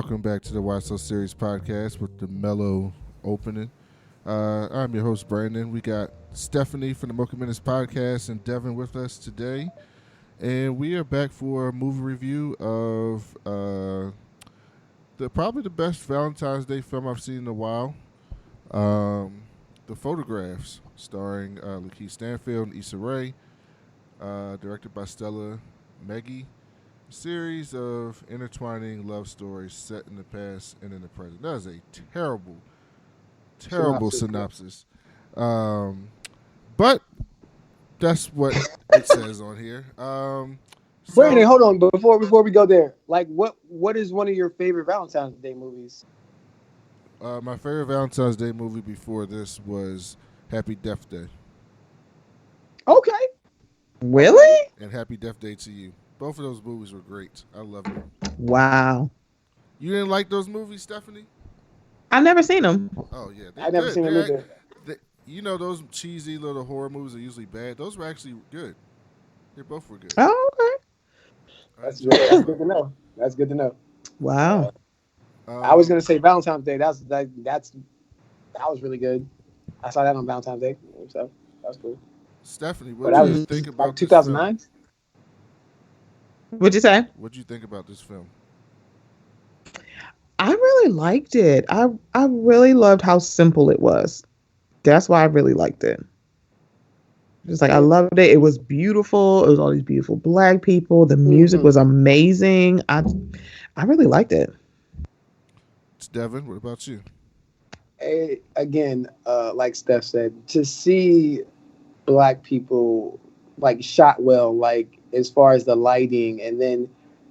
welcome back to the Why So Series podcast with the mellow opening. I'm your host, Brandon. We got Stephanie from the Mocha Minutes podcast and Devin with us today. And we are back for a movie review of probably the best Valentine's Day film I've seen in a while. The Photographs, starring Lakeith Stansfield and Issa, directed by Stella Meggy. A series of intertwining love stories set in the past and in the present. That is a terrible synopsis. But that's what it says on here. Brandon, hold on. Before we go there, like what is one of your favorite Valentine's Day movies? My favorite Valentine's Day movie before this was Happy Death Day. Okay. Really? And Happy Death Day to You. Both of those movies were great. I love them. Wow. You didn't like those movies, Stephanie? I've never seen them. Oh, yeah. I've never seen them either. You know, those cheesy little horror movies are usually bad. Those were actually good. They both were good. Oh, okay. That's good to know. That's good to know. Wow. I was gonna say Valentine's Day. That was really good. I saw that on Valentine's Day, so that was cool. Stephanie, what do you think about 2009? What'd you say? What do you think about this film? I really liked it. I really loved how simple it was. That's why I really liked it. Just like I loved it. It was beautiful. It was all these beautiful black people. The music was amazing. I really liked it. It's Devin. What about you? Again, like Steph said, to see black people like shot well, like as far as the lighting, and then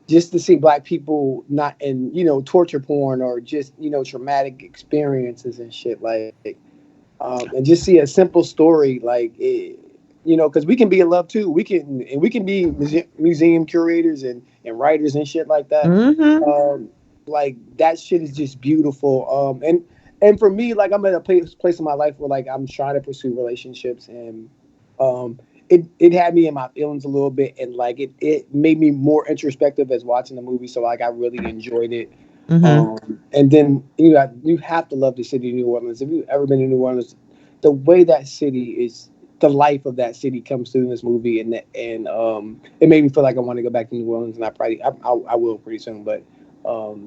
just to see black people not in, torture porn or just, traumatic experiences and shit, like, and just see a simple story, like, because we can be in love too. We can be museum curators and writers and shit like that. Mm-hmm. Like that shit is just beautiful. And for me, like I'm at a place in my life where like I'm trying to pursue relationships, and it had me in my feelings a little bit, and like it made me more introspective as watching the movie. So like I really enjoyed it. Mm-hmm. And then you have to love the city of New Orleans. If you've ever been to New Orleans, the way that city is, the life of that city comes through in this movie, and it made me feel like I want to go back to New Orleans, and I will pretty soon. But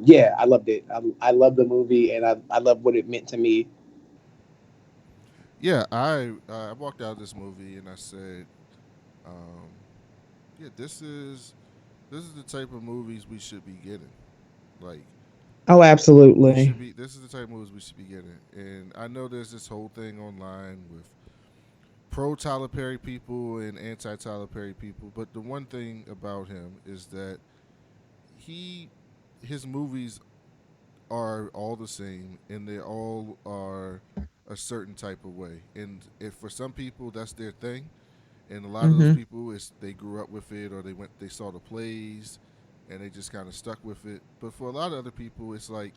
yeah, I loved it. I loved the movie, and I love what it meant to me. Yeah, I walked out of this movie and I said, yeah, this is the type of movies we should be getting. Like, oh, absolutely. This is the type of movies we should be getting. And I know there's this whole thing online with pro Tyler Perry people and anti Tyler Perry people, but the one thing about him is that his movies are all the same, and they all are a certain type of way. And if for some people that's their thing, and a lot of those people they grew up with it, or they saw the plays and they just kind of stuck with it. But for a lot of other people, it's like,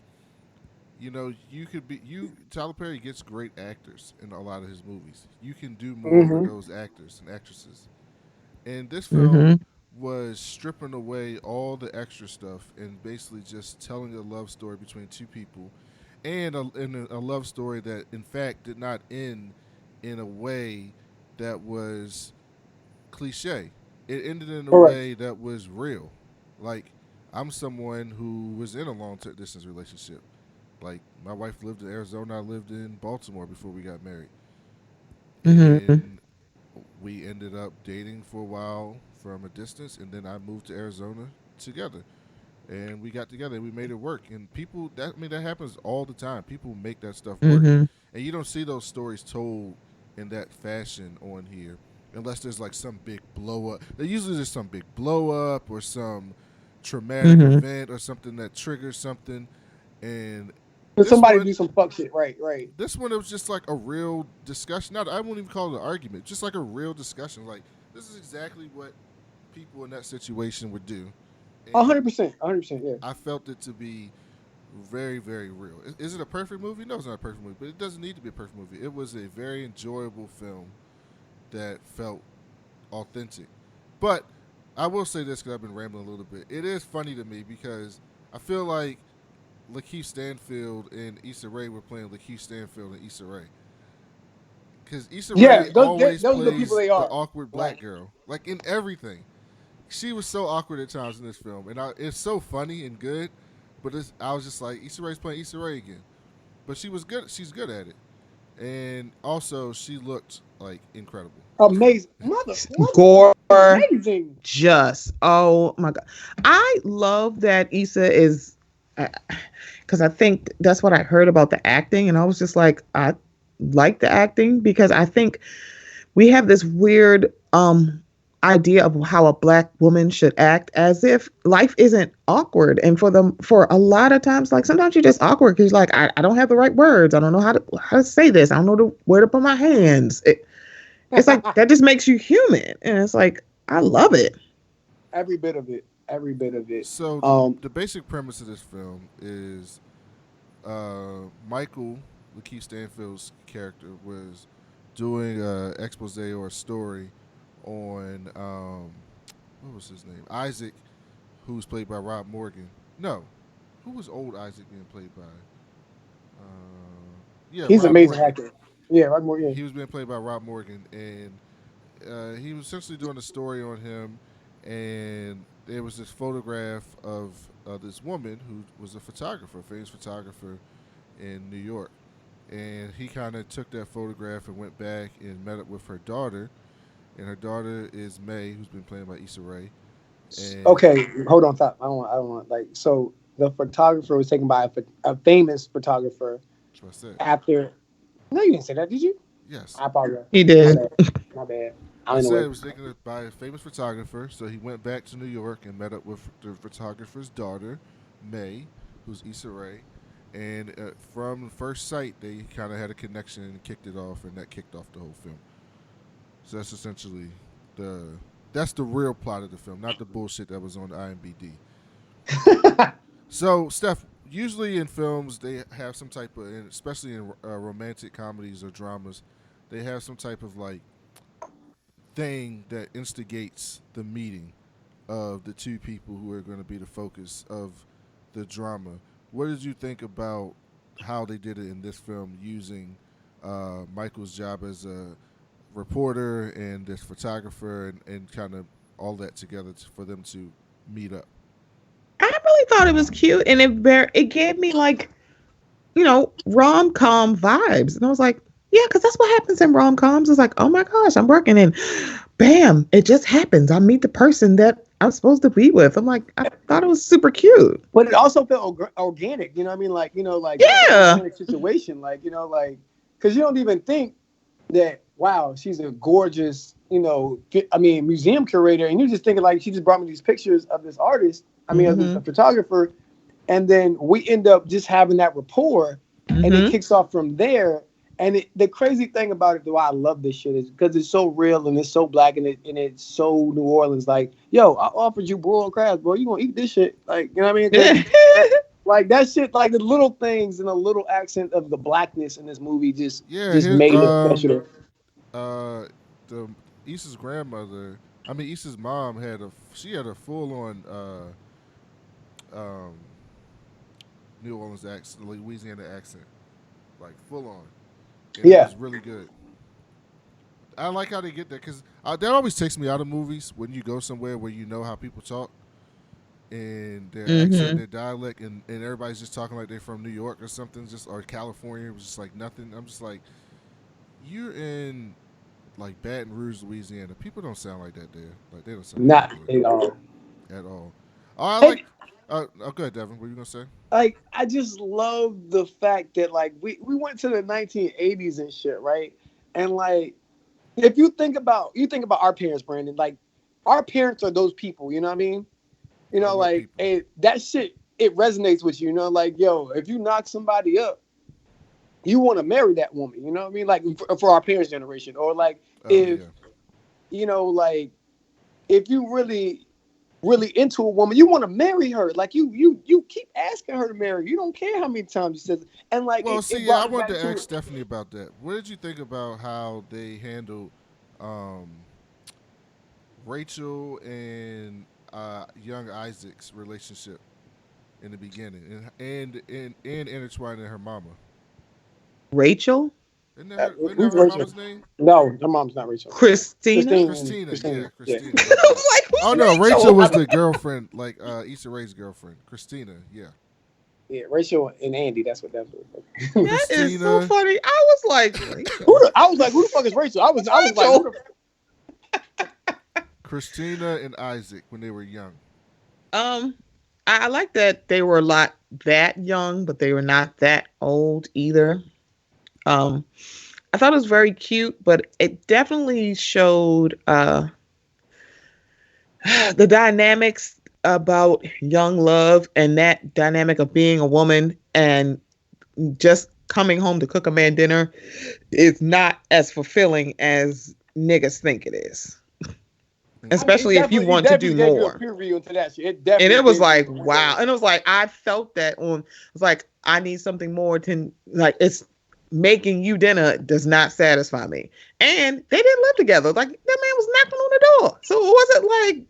Tyler Perry gets great actors in a lot of his movies. You can do more with those actors and actresses. And this film was stripping away all the extra stuff and basically just telling a love story between two people, and a love story that, in fact, did not end in a way that was cliche. It ended in a way that was real. Like, I'm someone who was in a long-distance relationship. Like, my wife lived in Arizona. I lived in Baltimore before we got married. And we ended up dating for a while from a distance, and then I moved to Arizona together. And we got together and we made it work. And that happens all the time. People make that stuff work. And you don't see those stories told in that fashion on here unless there's like some big blow up. Usually there's some big blow up or some traumatic event or something that triggers something. And somebody do some fuck shit. Right. This one, it was just like a real discussion. I won't even call it an argument. Just like a real discussion. Like, this is exactly what people in that situation would do. 100%. 100%, yeah. I felt it to be very, very real. Is it a perfect movie? No, it's not a perfect movie, but it doesn't need to be a perfect movie. It was a very enjoyable film that felt authentic. But I will say this because I've been rambling a little bit. It is funny to me because I feel like Lakeith Stanfield and Issa Rae were playing Lakeith Stanfield and Issa Rae. Because Issa Yeah, Rae those always those are the people plays they the are. awkward black Like girl, like in everything. She was so awkward at times in this film, and it's so funny and good. But I was just like, Issa Rae's playing Issa Rae again, but she was good. She's good at it, and also she looked like incredible in this film. amazing, what Gore, amazing. just oh my god, I love that Issa is, because I think that's what I heard about the acting, and I was just like, I like the acting because I think we have this weird idea of how a black woman should act as if life isn't awkward, and for a lot of times, like sometimes you're just awkward because like I don't have the right words, I don't know how to say this, I don't know where to put my hands. It's like that just makes you human, and it's like I love it. Every bit of it. Every bit of it. So Um, the basic premise of this film is Michael, Lakeith Stanfield's character, was doing a expose or a story on what was his name, Isaac, who's played by Rob Morgan. No, who was old Isaac being played by? Yeah, he's an Rob amazing Morgan. actor. Yeah, right more. Yeah. He was being played by Rob Morgan, and he was essentially doing a story on him, and there was this photograph of this woman who was a photographer, a famous photographer in New York, and he kind of took that photograph and went back and met up with her daughter, and her daughter is May, who's been played by Issa Rae, and Okay, hold on. Stop. I don't want like so. The photographer was taken by a famous photographer that's what I said. after. No, you didn't say that, did you? Yes, I apologize. He My did. bad. My bad. I I don't know said what. it was taken by a famous photographer, so he went back to New York and met up with the photographer's daughter, May, who's Issa Rae, and from first sight, they kind of had a connection and kicked it off, and that kicked off the whole film. So that's essentially the that's the real plot of the film, not the bullshit that was on IMDb. So, Steph, usually in films they have some type of, and especially in romantic comedies or dramas, they have some type of like thing that instigates the meeting of the two people who are going to be the focus of the drama. What did you think about how they did it in this film using Michael's job as a reporter and this photographer and kind of all that together for them to meet up? I really thought it was cute, and it gave me like rom com vibes, and I was like, yeah, because that's what happens in rom coms. It's like, oh my gosh, I'm working, and bam, it just happens. I meet the person that I'm supposed to be with. I'm like, I thought it was super cute. But it also felt organic. You know what I mean? Like that's an Yeah. organic situation. Like because you don't even think that wow, she's a gorgeous museum curator, and you're just thinking like she just brought me these pictures of this artist. I mean, of this Mm-hmm. photographer, and then we end up just having that rapport, and it Mm-hmm. kicks off from there. And the crazy thing about it, though, I love this shit is because it's so real and it's so black and it's so New Orleans. Like, yo, I offered you broiled crabs, bro. You gonna eat this shit? Like, you know what I mean? 'Cause like that shit, like the little things and the little accent of the blackness in this movie Yeah, just his made it special. uh the Issa's grandmother, I mean Issa's mom had a full on um New Orleans accent, Louisiana accent, like full on, and it Yeah. was really good. I like how they get there because that always takes me out of movies when you go somewhere where you know how people talk and their accent, Mm-hmm. their dialect, and everybody's just talking like they're from New York or something, just or California. It was just like nothing. I'm just like, you're in like Baton Rouge, Louisiana. People don't sound like that there. Like they don't sound like Not that at all. there at all. Oh, I And like. Oh, go ahead, Devin. What were you gonna say? like I just love the fact that like we went to the 1980s and shit, right? And like if you think about our parents, Brandon, like our parents are those people, you know what I mean? What Like people? that shit it resonates with you, like yo, if you knock somebody up, you want to marry that woman, you know what I mean? Like for our parents' generation, or like Oh if yeah. like if you really into a woman, you want to marry her. Like you keep asking her to marry. You don't care how many times she says. And like Well, it see, yeah, brought I me wanted back to to ask it. Stephanie about that. What did you think about how they handled um, Rachel and young Isaac's relationship? in the beginning, and intertwined in her mama. Rachel, Isn't that Who's her Rachel? mama's name? No, her mom's not Rachel. Christina. Christina, yeah, Christine, yeah. Christina. I My bad. was like, Oh who's no, Rachel Rachel? was the girlfriend, like Issa Rae's girlfriend. Christina, yeah. Yeah, Rachel and Andy. That's what. That is so Christina, funny. I was like, Rachel. I was like, who the fuck is Rachel? I was like, Rachel. Christina and Isaac when they were young. Um, I like that they were a lot that young, but they were not that old either. Um, I thought it was very cute, but it definitely showed the dynamics about young love and that dynamic of being a woman and just coming home to cook a man dinner is not as fulfilling as niggas think it is. Especially if you want to do more. And it was like, wow. And it was like, I felt that on, it's like, I need something more to, like, it's making you dinner does not satisfy me. And they didn't live together. Like, that man was knocking on the door. So it wasn't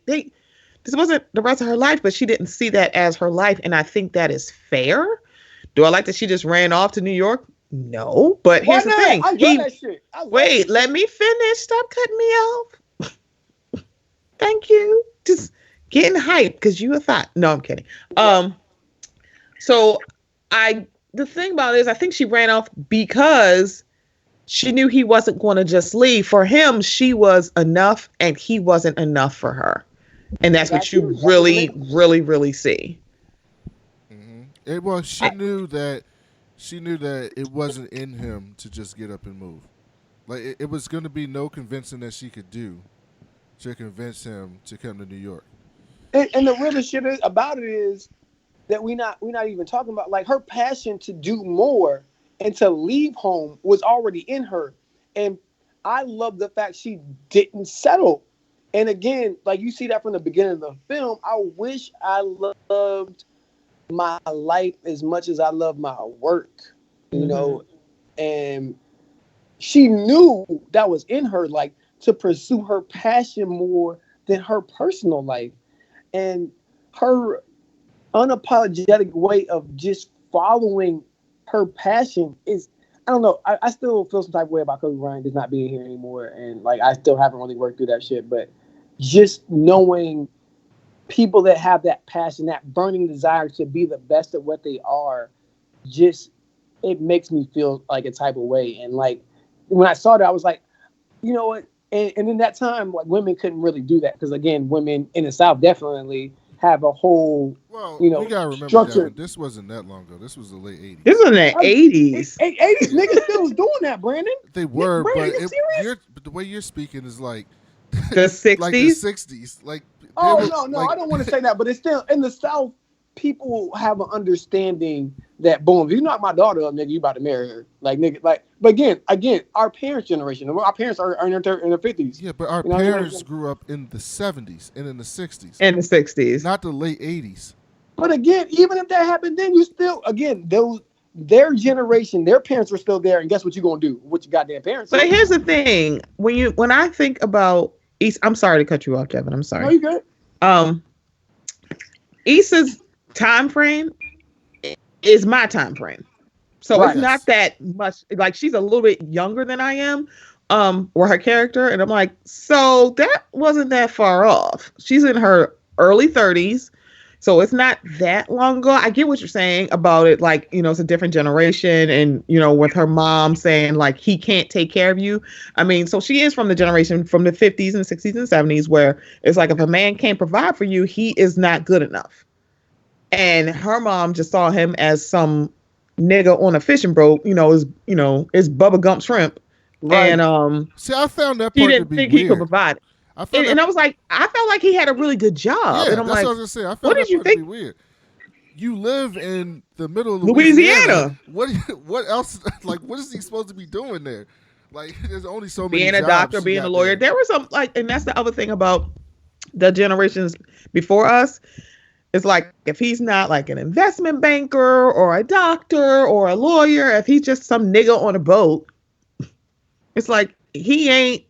like, this wasn't the rest of her life, but she didn't see that as her life. And I think that is fair. Do I like that she just ran off to New York? No. But here's the thing. I love that shit. Wait, let me finish. Stop cutting me off. Thank you. Just getting hyped because you a thought. No, I'm kidding. So the thing about it is I think she ran off because she knew he wasn't going to just leave. For him, she was enough and he wasn't enough for her. And that's what you really, really, really see. Mm-hmm. Well, she knew that it wasn't in him to just get up and move. Like it was going to be no convincing that she could do to convince him to come to New York. And the realest shit about it is that we're not even talking about, like, her passion to do more and to leave home was already in her. And I love the fact she didn't settle. And again, like, you see that from the beginning of the film. I wish I loved my life as much as I love my work, you know. And she knew that was in her, like, to pursue her passion more than her personal life. And her unapologetic way of just following her passion is, I don't know, I still feel some type of way about Kobe Bryant just not being here anymore. And, like, I still haven't really worked through that shit. But just knowing people that have that passion, that burning desire to be the best at what they are, just, it makes me feel like a type of way. And, like, when I saw that, I was like, you know what? And in that time, like, women couldn't really do that because, again, women in the South definitely have a whole, we gotta remember structure. That this wasn't that long ago. This was the late '80s. This was in the '80s. '80s niggas still was doing that, Brandon. They were, Brandon, but the way you're speaking is like the '60s. Like the '60s. Like, no, I don't want to say that, but it's still in the South. People have an understanding that, boom, if you knock my daughter up, nigga, you about to marry her. Like, nigga, like, but again, our parents' generation, our parents are in their 50s. Yeah, but our parents grew up in the '70s and in the '60s. In the '60s. Not the late '80s. But again, even if that happened, then you still, again, their generation, their parents were still there, and guess what you're gonna do with your goddamn parents? But here's the thing: when I think about Issa, I'm sorry to cut you off, Devin. I'm sorry. No, you good. Issa's time frame is my time frame, so it's not that much. Like, she's a little bit younger than I am, or her character, and I'm like, so that wasn't that far off. She's in her early 30s. So it's not that long ago. I get what you're saying about it. Like, it's a different generation. And, with her mom saying, like, he can't take care of you. I mean, so she is from the generation from the 50s and 60s and 70s where it's like, if a man can't provide for you, he is not good enough. And her mom just saw him as some nigga on a fishing boat, is Bubba Gump shrimp. Right. And see, I found that part he didn't to be think weird. he could provide. And I was like, I felt like he had a really good job. Yeah, and I'm that's like, what I was gonna say. I found that part to be weird. You live in the middle of Louisiana. What else? Like, what is he supposed to be doing there? Like, there's only so many. Being a doctor, being a lawyer. There was some, like, and that's the other thing about the generations before us. It's like, if he's not like an investment banker or a doctor or a lawyer, if he's just some nigga on a boat, it's like he ain't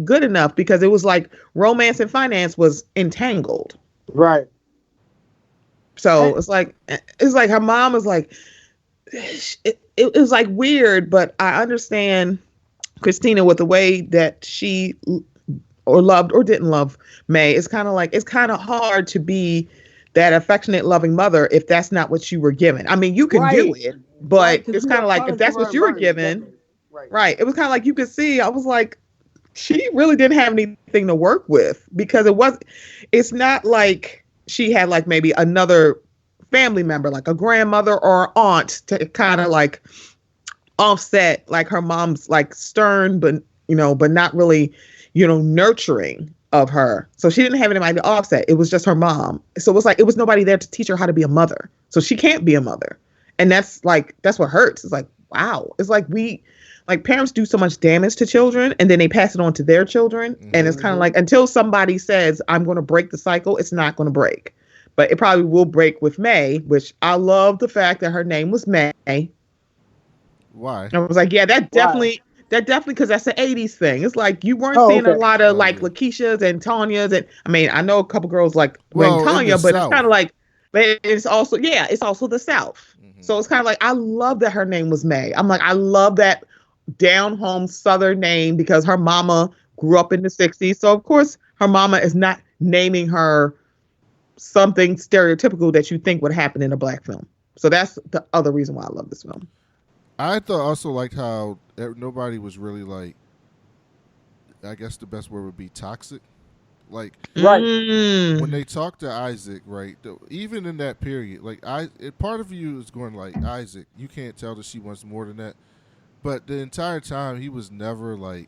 good enough, because it was like romance and finance was entangled. Right. So it's like her mom was like, it was like weird, but I understand Christina with the way that she or loved or didn't love May. It's kind of hard to be that affectionate, loving mother if that's not what you were given. I mean, you can do Right. it, Right. but Because it's you kind know, of like if parents give that's her what you were environment. given, Definitely. Right. right? It was kind of like you could see. I was like, she really didn't have anything to work with because it's not like she had like maybe another family member, like a grandmother or aunt to kind of like offset like her mom's like stern, but not really, nurturing of her. So she didn't have anybody to offset. It was just her mom. So it was like, it was nobody there to teach her how to be a mother. So she can't be a mother. And that's what hurts. It's like, wow. It's like parents do so much damage to children and then they pass it on to their children. And it's kind of like, until somebody says, I'm going to break the cycle, it's not going to break. But it probably will break with May, which I love the fact that her name was May. Why? I was like, yeah, Why? that definitely, because that's an 80s thing. It's like you weren't Oh, seeing a okay. lot of Oh like yeah. Lakeishas and Tanyas. And I mean, I know a couple girls like named Well, in the Tanya, but it's South. kind of like, but it's also, yeah, it's also the South. Hmm. So it's kind of like, I love that her name was May. I'm like, I love that down home Southern name because her mama grew up in the 60s. So of course, her mama is not naming her something stereotypical that you think would happen in a black film. So that's the other reason why I love this film. I thought also liked how nobody was really like. I guess the best word would be toxic. Like Right. when Mm. they talk to Isaac, right? Even in that period, like part of you is going like Isaac. You can't tell that she wants more than that. But the entire time, he was never like,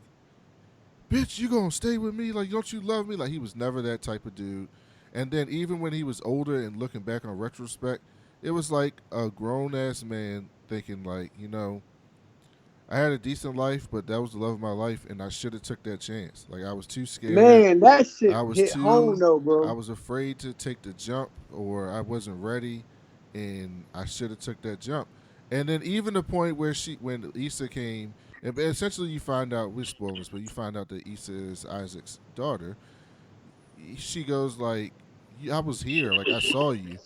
"Bitch, you gonna stay with me? Like, don't you love me?" Like he was never that type of dude. And then even when he was older and looking back on retrospect, it was like a grown ass man thinking like, I had a decent life, but that was the love of my life, and I should have took that chance. Like I was too scared. Man, that shit I was hit home too. though, I bro. was afraid to take the jump, or I wasn't ready, and I should have took that jump. And then even the point where when Issa came, and essentially you find out, we're spoilers, but you find out that Issa is Isaac's daughter. She goes like, I was here, like I saw you,"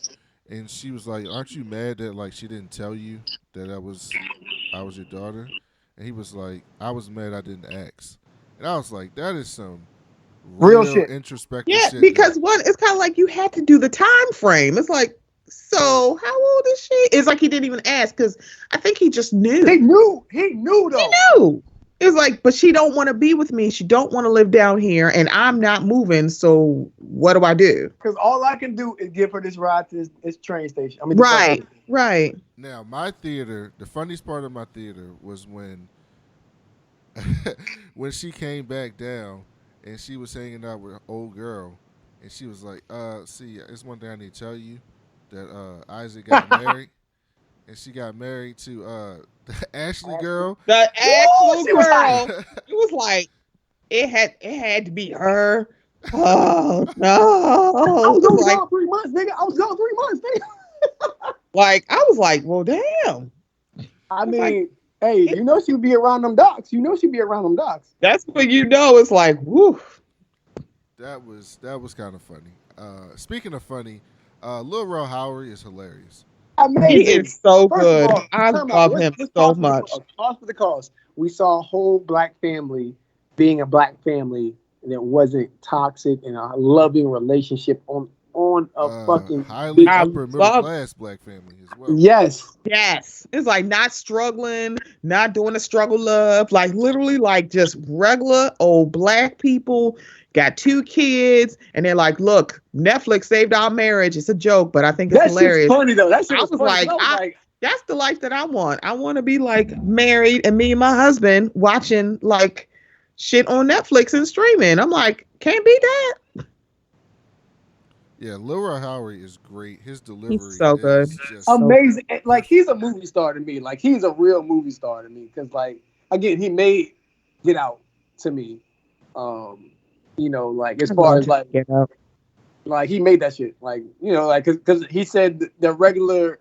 and she was like, "Aren't you mad that like she didn't tell you that I was your daughter?" And he was like, "I was mad I didn't ask." And I was like, "That is some Real real shit. introspective Yeah, shit." That because one, it's kind of like you had to do the time frame. It's like, so how old is she? It's like he didn't even ask because I think he just He knew. knew. He knew He though. knew. It's like, but she don't want to be with me. She don't want to live down here, and I'm not moving. So what do I do? Because all I can do is give her this ride to this train station. I mean, the bus Right, station. right. now my theater, the funniest part of my theater was when when she came back down and she was hanging out with an old girl, and she was like, see, it's one thing I need to tell you that Isaac got married, and she got married to the Ashley girl." The Woo, actual she was hot. girl. It was like it had to be her. Oh I no! was It's only like gone 3 months, nigga. I was gone 3 months, nigga. I was like, well, damn. I It's like mean, hey, you know she'd be around them docks. You know she'd be around them docks. that's what you know. It's like, woo. That was kind of funny. Speaking of funny, Lil Rel Howery is hilarious. He Amazing. is so First of good. all, I time out. love him Let's so pause for much. pause for the cause. We saw a whole black family being a black family and it wasn't toxic and a loving relationship on a fucking Highly big. I upper middle love class black family as well. Yes. yes. It's like not struggling, not doing the struggle love, like literally like just regular old black people got two kids and they're like, look, Netflix saved our marriage. It's a joke, but I think it's That shit's hilarious. funny though. That shit I was was funny. 'Cause like, I was like, that's the life that I want. I want to be like married and me and my husband watching like shit on Netflix and streaming. I'm like, can't beat that. Yeah, Lil Rel Howery is great. His He's delivery so good. is just So amazing. Like perfect. he's a movie star to me. Like he's a real movie star to me. Cause like again, he made Get Out to me. Um, like as I far love as Get Up. like he made that shit. Like like because he said the regular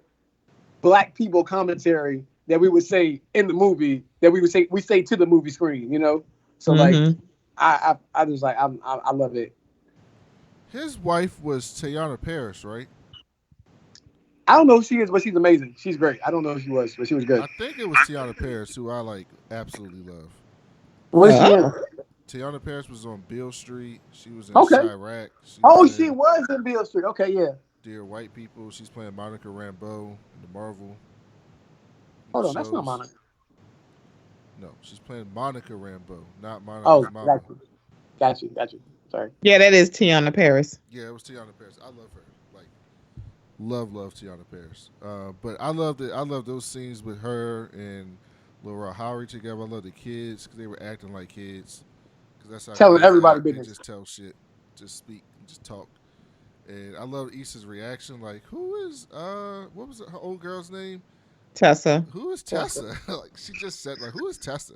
black people commentary that we would say in the movie that we say to the movie screen. So like Mm-hmm. I just like I love it. His wife was Tayana Parrish, right? I don't know who she is, but she's amazing. She's great. I don't know who she was, but she was good. I think it was Tiana Paris, who I like absolutely love. What is she in? Tiana Paris was on Beale Street. She was in Okay. Chirac. She was Oh, she in was in Beale Street. Okay, yeah. Dear White People. She's playing Monica Rambeau in the Marvel Hold on, that's not shows. Monica. No, she's playing Monica Rambeau, not Oh, Monica's mama. got you. Sorry. Yeah, that is Tiana Paris. Yeah, it was Tiana Paris. I love her. Like, love Tiana Paris. But I loved it. I love those scenes with her and Laura Howery together. I love the kids because they were acting like kids. Because that's how Telling kids everybody act. They business. just tell shit, just speak, just talk. And I love Issa's reaction. Like, who is what was her old girl's name? Tessa. Who is Tessa? Like, she just said, like, who is Tessa?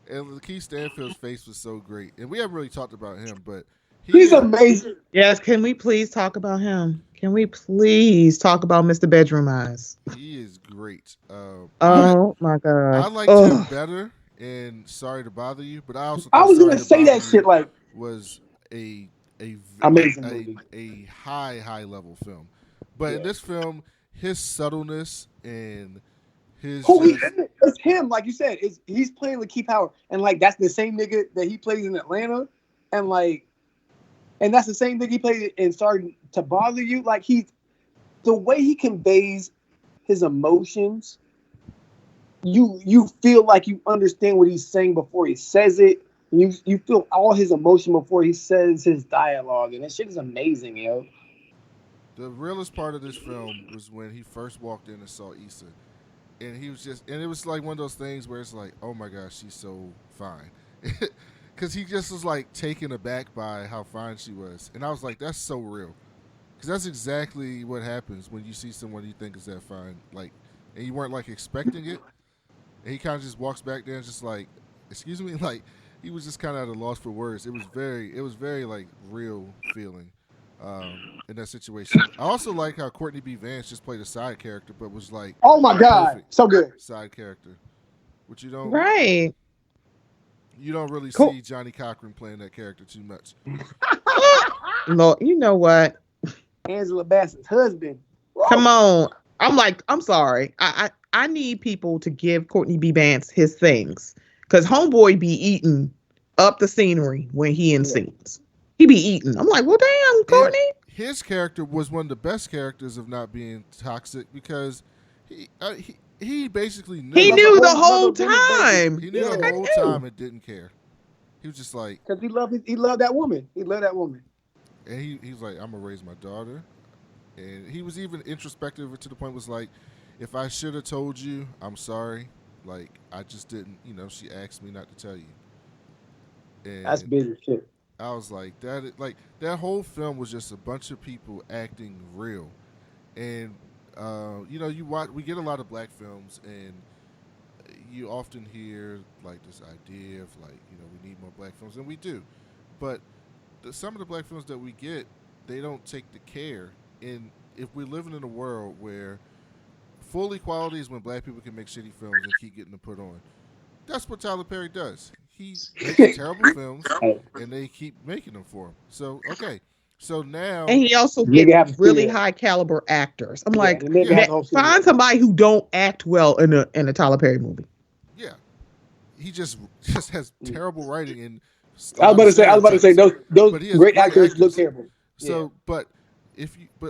And Lakeith Stanfield's face was so great. And we haven't really talked about him, but He's amazing. Yes, can we please talk about him? Can we please talk about Mr. Bedroom Eyes? He is great. Oh my god. I liked him better in Sorry to Bother You, but I also I thought was Sorry gonna to say Bother that shit You like was a amazing movie. a high level film. But in this film, his subtleness and his Who he just, it's him, like you said. He's playing Lakeith Howard, and like that's the same nigga that he plays in Atlanta, and like, and that's the same thing he played in Sorry to Bother You. Like the way he conveys his emotions, you feel like you understand what he's saying before he says it. You feel all his emotion before he says his dialogue, and that shit is amazing, yo. the realest part of this film was when he first walked in and saw Issa. And he was just, and it was like one of those things where it's like, oh my gosh, she's so fine. Because he just was like taken aback by how fine she was. And I was like, that's so real. Because that's exactly what happens when you see someone you think is that fine. Like, and you weren't like expecting it. And he kind of just walks back there and just like, excuse me? Like, he was just kind of at a loss for words. It was very like real feeling in that situation. I also like how Courtney B. Vance just played a side character, but was like, oh my god, so good side character, which you don't really Cool. see Johnny Cochran playing that character too much. Lord, you know what? Angela Bassett's husband. Come on. I'm sorry. I need people to give Courtney B. Vance his things. Because homeboy be eating up the scenery when he in scenes. He be eating. I'm like, well, damn, Courtney. And his character was one of the best characters of not being toxic because he basically knew. He knew the whole time. He knew the whole time and didn't care. He was just like, because he loved that woman. He loved that woman. And he was like, I'm gonna raise my daughter. And he was even introspective to the point was like, if I should have told you, I'm sorry. Like, I just didn't, she asked me not to tell you. And that's big shit. I was like, that whole film was just a bunch of people acting real. And we get a lot of black films, and you often hear like this idea of like, we need more black films, and we do. But some of the black films that we get, they don't take the care. And if we're living in a world where full equality is when black people can make shitty films and keep getting them put on, that's what Tyler Perry does. He makes terrible films, and they keep making them for him. So, okay. So now, and he also gets really high caliber actors. I'm like, find somebody who don't act well in a Tyler Perry movie. Yeah, he just has terrible writing. And I was about to say those great actors look terrible. So, but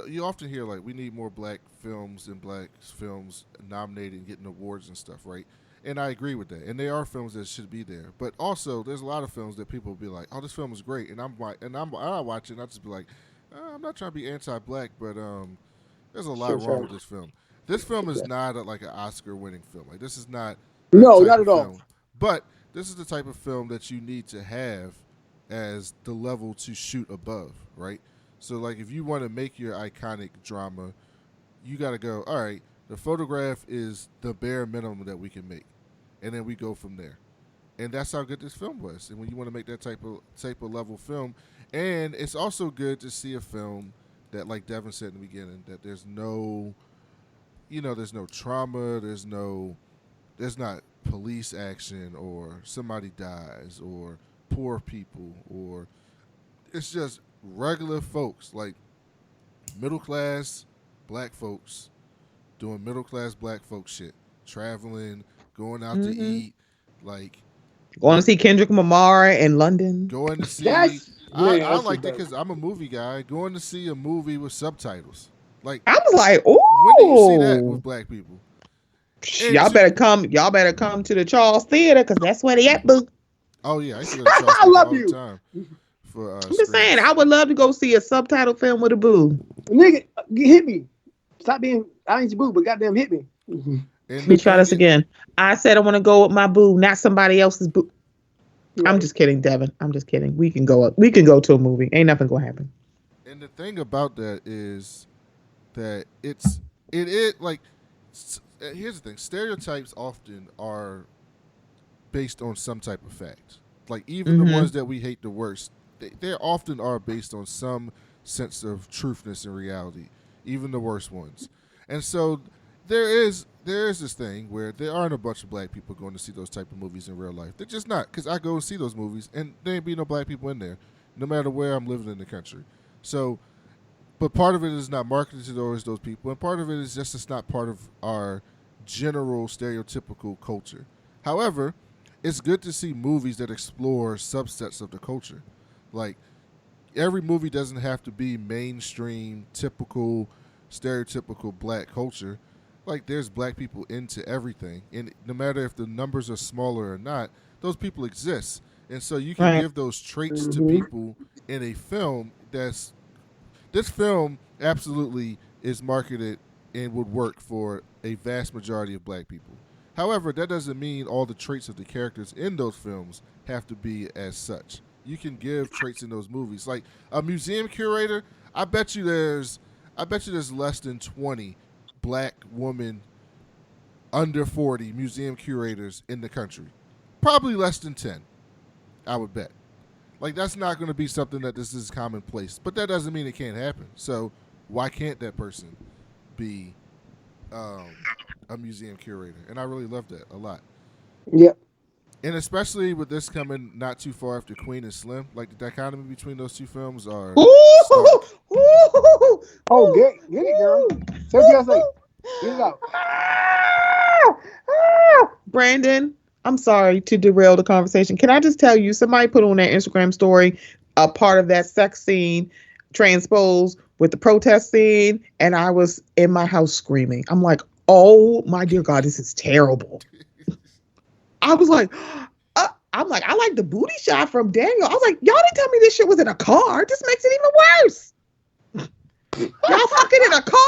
you often hear like we need more black films and black films nominated and getting awards and stuff, right? And I agree with that. And there are films that should be there. But also, there's a lot of films that people will be like, "Oh, this film is great," and I watch it, and I just be like, "I'm not trying to be anti-black, but there's a lot wrong with this film. This film is not like an Oscar-winning film. Like this is not not at all. But this is the type of film that you need to have as the level to shoot above, right? So, like, if you want to make your iconic drama, you got to go, all right, the Photograph is the bare minimum that we can make. And then we go from there. And that's how good this film was. And when you want to make that type of level film, and it's also good to see a film that, like Devin said in the beginning, that there's no, there's no trauma, there's not police action or somebody dies or poor people, or it's just regular folks, like middle class black folks doing middle class black folk shit, traveling, going out to Mm-hmm. eat, like Going to see Kendrick Lamar in London. going to see. That's I that's liked just it dope. because I'm a movie guy. Going to see a movie with subtitles, like I was like, when do you see that with ooh. black people? And Y'all to, better come. Y'all better come to the Charles Theater because that's where they at, boo. oh yeah, I used to go to Charles I Theater love all the you, time for I'm just saying, I screenings. would love to go see a subtitle film with a boo. nigga. Hit me. Stop being. I ain't your boo, but goddamn, hit me. And Let the me try thing, this again. I said I want to go with my boo, not somebody else's boo. I'm Right. just kidding, Devin. I'm just kidding. We can go up. We can go to a movie. Ain't nothing gonna happen. and the thing about that is that it is like here's the thing: stereotypes often are based on some type of fact. Like even the Mm-hmm. ones that we hate the worst, they often are based on some sense of truthness and reality. Even the worst ones, and so there is this thing where there aren't a bunch of black people going to see those type of movies in real life. They're just not, because I go and see those movies and there ain't be no black people in there, no matter where I'm living in the country. So, but part of it is not marketed to those people, and part of it is just it's not part of our general stereotypical culture. However, it's good to see movies that explore subsets of the culture. Like every movie doesn't have to be mainstream, typical, stereotypical black culture. Like there's black people into everything, and no matter if the numbers are smaller or not, those people exist, and so you can Right. give those traits to Mm-hmm. people in a film. That's this film absolutely is marketed and would work for a vast majority of black people. However, that doesn't mean all the traits of the characters in those films have to be as such. You can give traits in those movies. Like a museum curator, I bet you there's less than 20 black women under 40 museum curators in the country. Probably less than 10, I would bet. Like that's not going to be something that this is commonplace, but that doesn't mean it can't happen. So why can't that person be um, a museum curator? And I really love that a lot. Yep. And especially with this coming not too far after Queen and Slim, like the dichotomy between those two films are Ooh, stark. ooh, Oh, ooh, get it, girl. ooh, Say what you gotta say. ooh. Get it out. Ah, ah. Brandon, I'm sorry to derail the conversation. Can I just tell you, somebody put on their Instagram story a part of that sex scene transposed with the protest scene, and I was in my house screaming. I'm like, oh my dear God, this is terrible. I was like, I'm like, I like the booty shot from Daniel. I was like, y'all didn't tell me this shit was in a car. This makes it even worse. Y'all fucking in a car?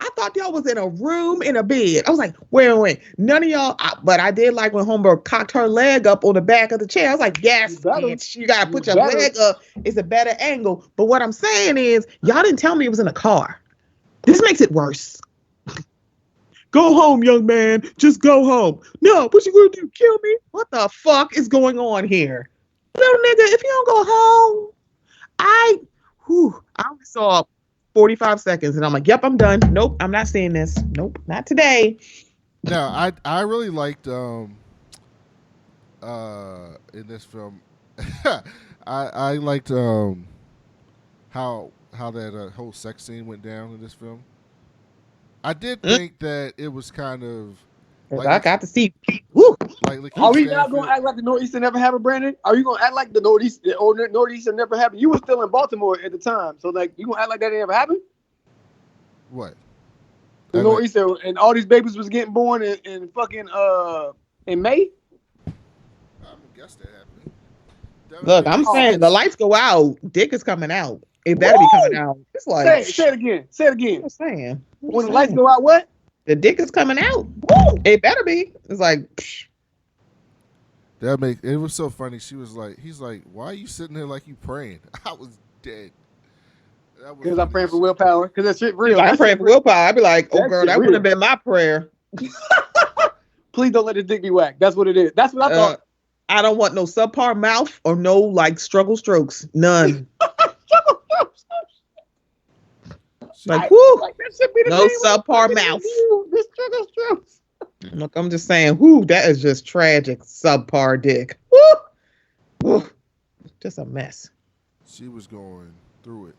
I thought y'all was in a room in a bed. I was like, wait. None of y'all, but I did like when Homegirl cocked her leg up on the back of the chair. I was like, You yes, better. bitch, you gotta You put your better. leg up. It's a better angle. But what I'm saying is, y'all didn't tell me it was in a car. This makes it worse. Go home, young man. Just go home. No, what you gonna do? Kill me? What the fuck is going on here? Little nigga, if you don't go home, I only saw 45 seconds and I'm like, yep, I'm done. Nope, I'm not seeing this. Nope, not today. Now, I really liked in this film, I liked how that whole sex scene went down in this film. I did think that it was kind of Because like I got to see. Woo. like Are Lakeith we not gonna Stanfield. act like the Northeastern never happened, Brandon? Are you gonna act like the Northeastern never happened? You were still in Baltimore at the time, so like you gonna act like that never happened? What? The And like, Northeastern and all these babies was getting born in fucking in May. I guess that happened. Look, I'm Oh, saying the lights go out, dick is coming out. It better be coming woo! out. It's like, Say it again. Say it I'm again. just saying. When the lights go out, what? The dick is coming out. Woo! It better be. It's like, that make it was so funny. She was like, he's like, why are you sitting there like you praying? I was dead. That was Because I'm funny praying as for shit. willpower. Because that shit real. like, I'm That praying shit for real. willpower. I'd be like, oh That girl, shit that would real. have been my prayer. Please don't let this dick be whacked. That's what it is. That's what I thought. I don't want no subpar mouth or no like struggle strokes. None. Like, whoo, Like that should be the no name of the subpar fucking mouth. review. The struggle strokes. Look, I'm just saying, whoo, that is just tragic. Subpar dick. Woo, woo, just a mess. She was going through it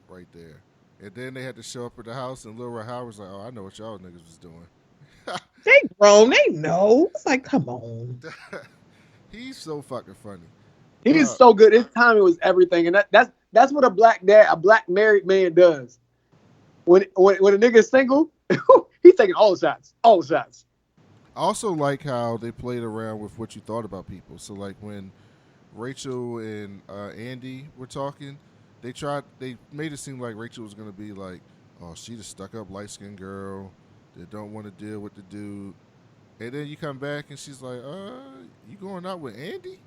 right there. And then they had to show up at the house, and Lil Howard was like, "Oh, I know what y'all niggas was doing." They grown, they know. It's like, come on. He's so fucking funny. He is so good. His timing was everything, and that's what a black dad, a black married man does. When a nigga's single, he's taking all the shots, all the shots. I also like how they played around with what you thought about people. So like when Rachel and Andy were talking, they made it seem like Rachel was gonna be like, oh, she the stuck up light skinned girl that don't want to deal with the dude. And then you come back and she's like, you going out with Andy?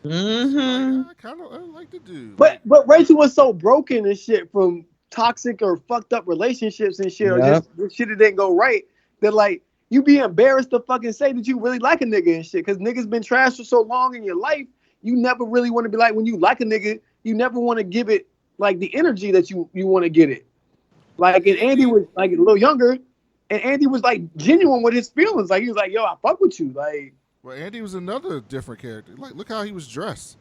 Mm-hmm. Like, I kind of like the dude. But Rachel was so broken and shit from toxic or fucked up relationships and shit, or just shit that didn't go right, that like you be embarrassed to fucking say that you really like a nigga and shit, because niggas been trash for so long in your life. You never really want to be like, when you like a nigga, you never want to give it like the energy that you want to get it. Like, and Andy was like a little younger, and Andy was like genuine with his feelings. Like he was like, yo, I fuck with you. Like, well, Andy was another different character. Like, look how he was dressed.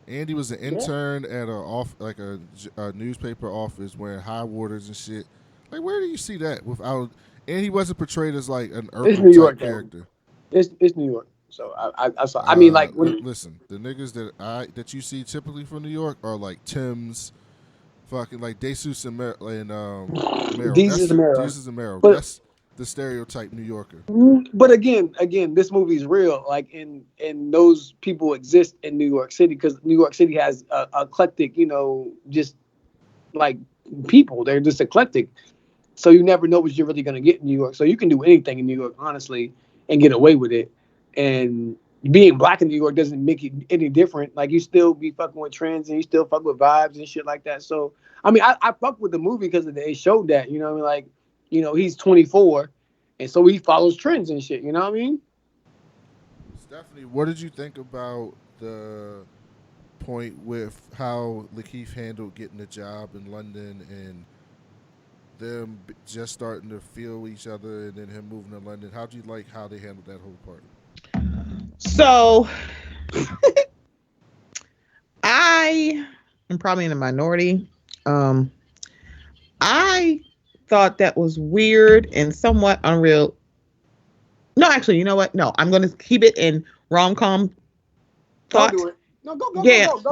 Andy was an intern at a newspaper office wearing high waters and shit. Like, where do you see that without? And he wasn't portrayed as like an urban type character. It's New York. So I saw. I mean, like, listen, the niggas that you see typically from New York are like Tim's, fucking like DeSuze and Mero. DeSuze and Mero. That's the stereotype New Yorker. But again, this movie is real. Like, and those people exist in New York City, because New York City has eclectic, just like people. They're just eclectic. So you never know what you're really gonna get in New York. So you can do anything in New York, honestly, and get away with it. And being black in New York doesn't make it any different. Like, you still be fucking with trends and you still fuck with vibes and shit like that. So I mean, I fuck with the movie because they showed that. You know what I mean? Like, he's 24, and so he follows trends and shit. You know what I mean? Stephanie, what did you think about the point with how Lakeith handled getting a job in London and them just starting to feel each other, and then him moving to London? How do you like how they handled that whole part? So I am probably in a minority. I thought that was weird and somewhat unreal. No, actually, you know what? No, I'm going to keep it in rom-com thought. Don't do it. No, go. Yeah. Go,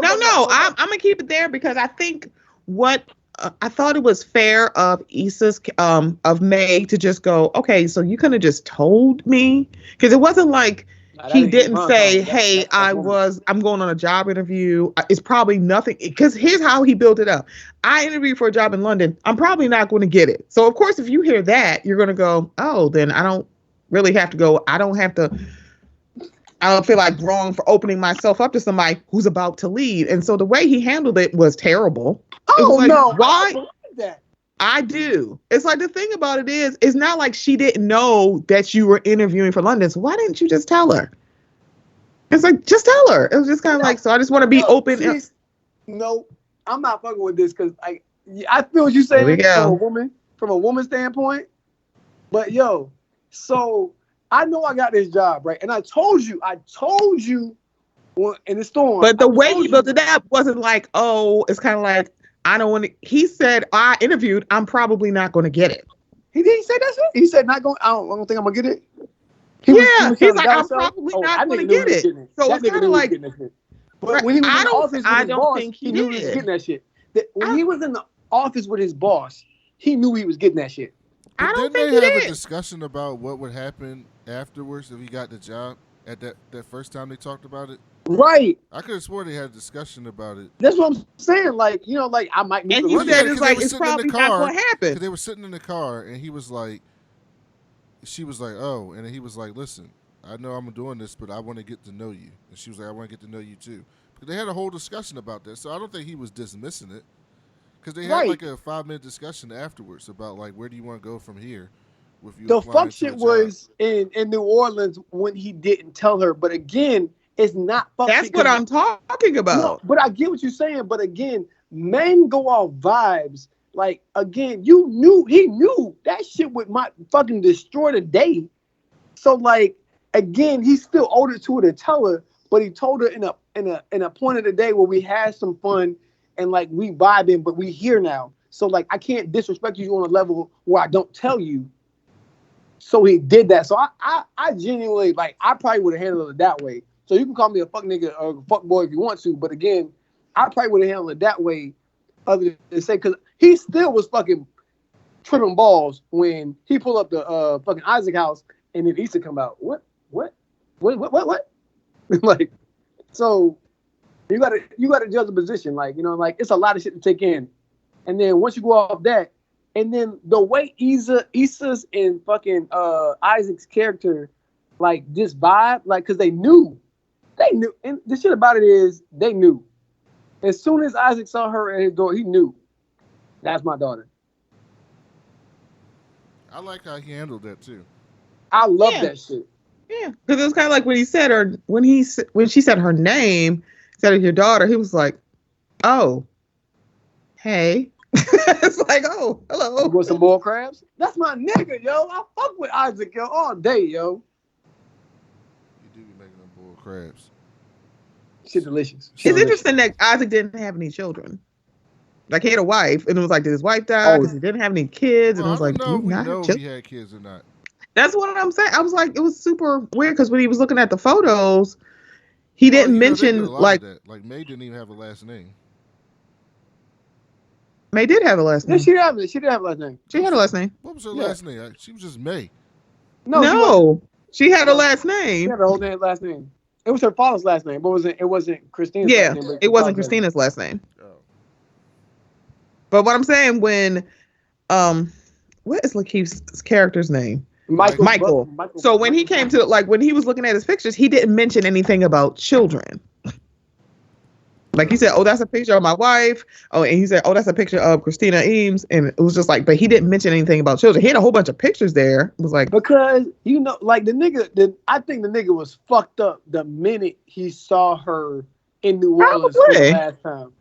I'm going to keep it there, because I think I thought it was fair of Issa's, of May, to just go, okay, so you could have just told me, because it wasn't like he didn't say, hey, I'm going on a job interview. It's probably nothing, because here's how he built it up. I interviewed for a job in London. I'm probably not going to get it. So of course, if you hear that, you're going to go, oh, then I don't really have to go. I don't feel like wrong for opening myself up to somebody who's about to leave. And so the way he handled it was terrible. Oh, like, no. Why? I do. It's like, the thing about it is, it's not like she didn't know that you were interviewing for London. So why didn't you just tell her? It's like, just tell her. It was just kind of like, so I just want to be open. No, I'm not fucking with this, because I feel what you're saying from a woman standpoint. But so I know I got this job, right? And I told you in the storm. But the way he built it up wasn't like, oh, it's kind of like, I don't want to. He said, I interviewed, I'm probably not going to get it. He said that's it. He said, not going. I don't think I'm gonna get it. He's like, I'm probably not going to get it. So it's kind of like, but when he was in the office with his boss, he knew he was getting that shit. When he was in the office with his boss, he knew he was getting that shit. But didn't they have a discussion about what would happen afterwards if he got the job at that first time they talked about it? Right. I could have sworn they had a discussion about it. That's what I'm saying. Like, like I might meet. And he said it's probably not going to happen. Because they were sitting in the car, and he was like, she was like, oh, and he was like, listen, I know I'm doing this, but I want to get to know you. And she was like, I want to get to know you too. Because they had a whole discussion about that, so I don't think he was dismissing it. Because they had like a 5-minute discussion afterwards about like, where do you want to go from here? With you. The function was in New Orleans when he didn't tell her, but again, it's not function. That's what I'm talking about. No, but I get what you're saying. But again, men go off vibes. Like, again, he knew that shit would fucking destroy the day. So like, again, he still owed it to her to tell her, but he told her in a point of the day where we had some fun and like we vibing, but we here now. So like I can't disrespect you on a level where I don't tell you. So he did that. So I genuinely like I probably would have handled it that way. So you can call me a fuck nigga or a fuck boy if you want to, but again, I probably would have handled it that way, other than say because he still was fucking tripping balls when he pulled up the fucking Isaac house and then Issa come out. What? Like, so you gotta judge the position. Like, you know, like it's a lot of shit to take in. And then once you go off that, and then the way Issa's and fucking Isaac's character, like this vibe, like because they knew. And the shit about it is they knew. As soon as Isaac saw her at his door, he knew. That's my daughter. I like how he handled that too. I love that shit. Yeah, because it was kind of like when he said her when she said her name, said it's your daughter. He was like, "Oh, hey." It's like, "Oh, hello." You want some more crabs? That's my nigga, yo. I fuck with Isaac, yo, all day, yo. You do be making them boiled crabs. Shit delicious. It's interesting that Isaac didn't have any children. Like he had a wife, and it was like, did his wife die because he didn't have any kids? And it was like, do we know if he had kids or not? That's what I'm saying. I was like, it was super weird because when he was looking at the photos, he didn't mention like May didn't even have a last name. May did have a last name. Yeah, she did have a last name. She had a last name. What was her last name? She was just May. No, she had a last name. She had her whole name, last name. It was her father's last name, but it wasn't Christina's last name. It wasn't Christina's last name. Oh. But what I'm saying what is Lakeith's character's name? Michael. So when he came to when he was looking at his pictures, he didn't mention anything about children. Like he said, "Oh, that's a picture of my wife." Oh, and he said, "Oh, that's a picture of Christina Eames," and it was just like, but he didn't mention anything about children. He had a whole bunch of pictures there. It was like because like the nigga, I think the nigga was fucked up the minute he saw her in New Orleans for the last time.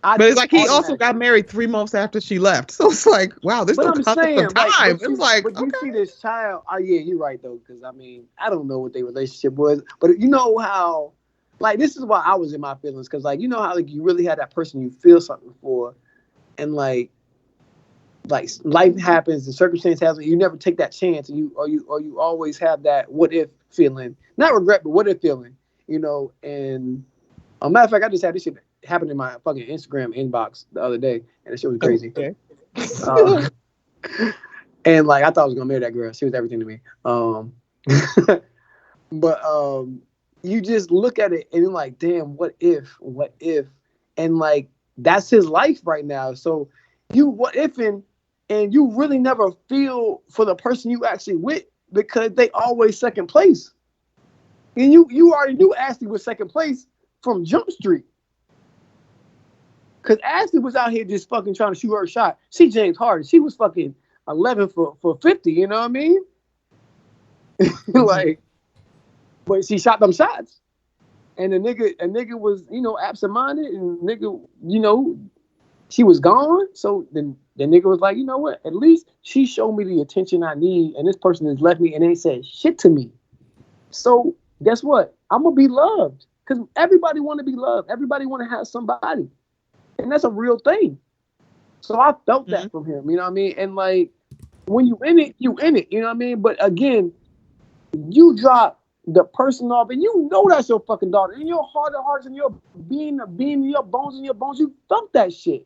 But it's like he also got married 3 months after she left, so it's like, wow, this took some time. It's like, but you see this child. Oh yeah, you're right though, because I mean, I don't know what their relationship was, but you know how. Like, this is why I was in my feelings, because, like, you know how, like, you really had that person you feel something for, and, like life happens, and circumstance happens, you never take that chance, and you always have that what-if feeling. Not regret, but what-if feeling, you know, and a matter of fact, I just had this shit happen in my fucking Instagram inbox the other day, and it shit was crazy. Okay. And, like, I thought I was going to marry that girl. She was everything to me. But, you just look at it and you're like, damn, what if? And like, that's his life right now. So you what if and you really never feel for the person you actually with because they always second place. And you already knew Ashley was second place from Jump Street. Cause Ashley was out here just fucking trying to shoot her shot. She James Harden. She was fucking 11 for 50, you know what I mean? Like, but she shot them shots. And a nigga was, you know, absent-minded, and nigga, you know, she was gone. So then the nigga was like, you know what? At least she showed me the attention I need, and this person has left me and ain't said shit to me. So guess what? I'm gonna be loved. Because everybody want to be loved. Everybody want to have somebody. And that's a real thing. So I felt that from him, you know what I mean? And like, when you in it, you in it, you know what I mean? But again, you drop the person off, and you know that's your fucking daughter. In your heart of hearts, and your being, in your bones, you felt that shit.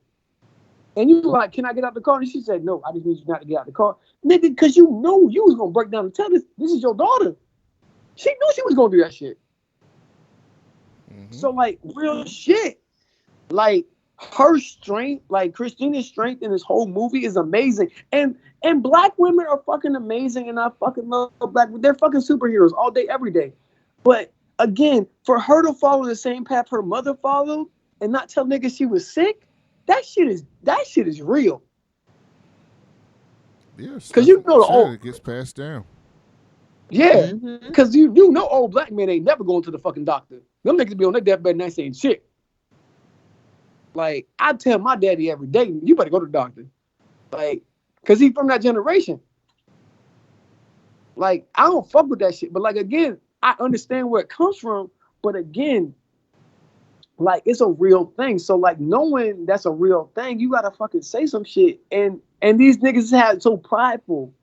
And you like, can I get out the car? And she said, no, I just need you not to get out the car. Nigga, because you know you was going to break down and tell this is your daughter. She knew she was going to do that shit. Mm-hmm. So, like, real shit. Like, her strength, like, Christina's strength in this whole movie is amazing. And black women are fucking amazing, and I fucking love black women. They're fucking superheroes all day, every day. But, again, for her to follow the same path her mother followed and not tell niggas she was sick, that shit is real. Yes, because you know the old it gets passed down. Yeah, because you know old black men ain't never going to the fucking doctor. Them niggas be on their deathbed and they saying shit. Like, I tell my daddy every day, you better go to the doctor. Like, because he's from that generation. Like, I don't fuck with that shit. But, like, again, I understand where it comes from. But, again, Like it's a real thing. So like knowing that's a real thing, you gotta fucking say some shit. And these niggas had so prideful.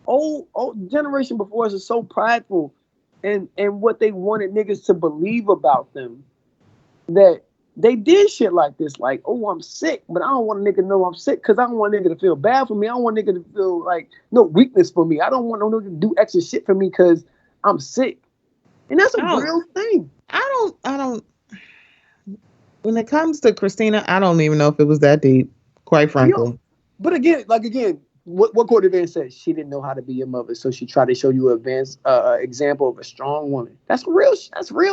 Old generation before us is so prideful and what they wanted niggas to believe about them that they did shit like this. Like, oh, I'm sick, but I don't want a nigga to know I'm sick because I don't want a nigga to feel bad for me. I don't want a nigga to feel like no weakness for me. I don't want no nigga to do extra shit for me because I'm sick. And that's a real thing. I don't when it comes to Christina, I don't even know if it was that deep, quite frankly. But again, what Courtney Van said, she didn't know how to be a mother, so she tried to show you an example of a strong woman. That's real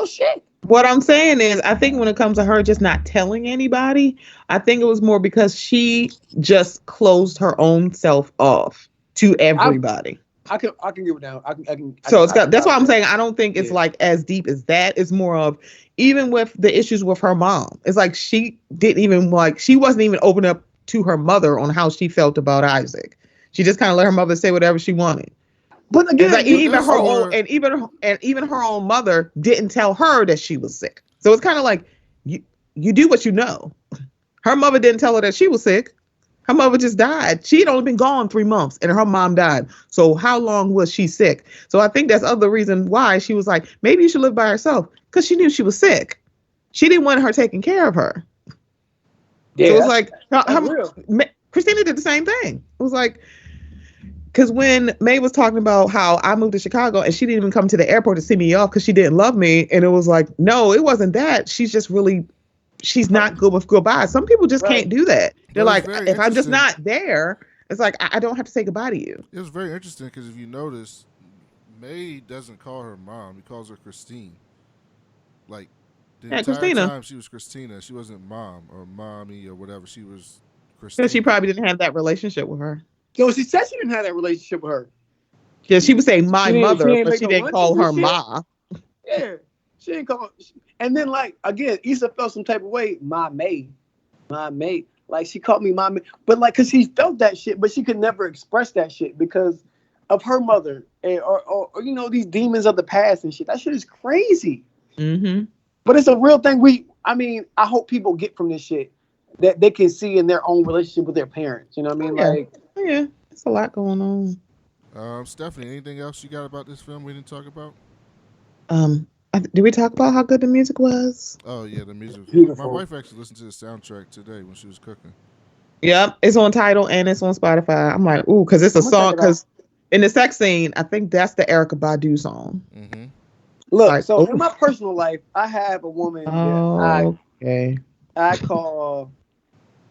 shit. What I'm saying is, I think when it comes to her just not telling anybody, I think it was more because she just closed her own self off to everybody. I can get it down. That's why I'm saying I don't think it's like as deep as that. It's more of even with the issues with her mom. It's like she wasn't even open up to her mother on how she felt about Isaac. She just kind of let her mother say whatever she wanted. But again, like even her own mother didn't tell her that she was sick. So it's kind of like you do what you know. Her mother didn't tell her that she was sick. Her mother just died. She'd only been gone 3 months and her mom died. So how long was she sick? So I think that's other reason why she was like, maybe you should live by herself, because she knew she was sick. She didn't want her taking care of her. Yeah, so it was like Christina did the same thing. It was like, because when May was talking about how I moved to Chicago and she didn't even come to the airport to see me off because she didn't love me. And it was like, no, it wasn't that. She's just really, she's not good with goodbye. Some people just can't do that. They're like, if I'm just not there, it's like, I don't have to say goodbye to you. It was very interesting because if you notice, May doesn't call her mom. He calls her Christine. Like, the entire Christina. time she was Christina. She wasn't mom or mommy or whatever. She was Christina. Because she probably didn't have that relationship with her. Yo, she said she didn't have that relationship with her. Yeah, she was saying my mother, but she didn't call her ma. Yeah, she didn't call. And then, like, again, Issa felt some type of way. My mate. Like, she called me my mate. But, like, because she felt that shit, but she could never express that shit because of her mother or you know, these demons of the past and shit. That shit is crazy. Mm-hmm. But it's a real thing. I hope people get from this shit that they can see in their own relationship with their parents. You know what I mean? Like, yeah, it's a lot going on. Stephanie, anything else you got about this film we didn't talk about? Did we talk about how good the music was? Oh yeah, the music. My wife actually listened to the soundtrack today when she was cooking. Yep, it's on Tidal and it's on Spotify. I'm like, ooh, because it's a song. Because in the sex scene, I think that's the Erykah Badu song. Mm-hmm. Look, like, so in my personal life, I have a woman that I call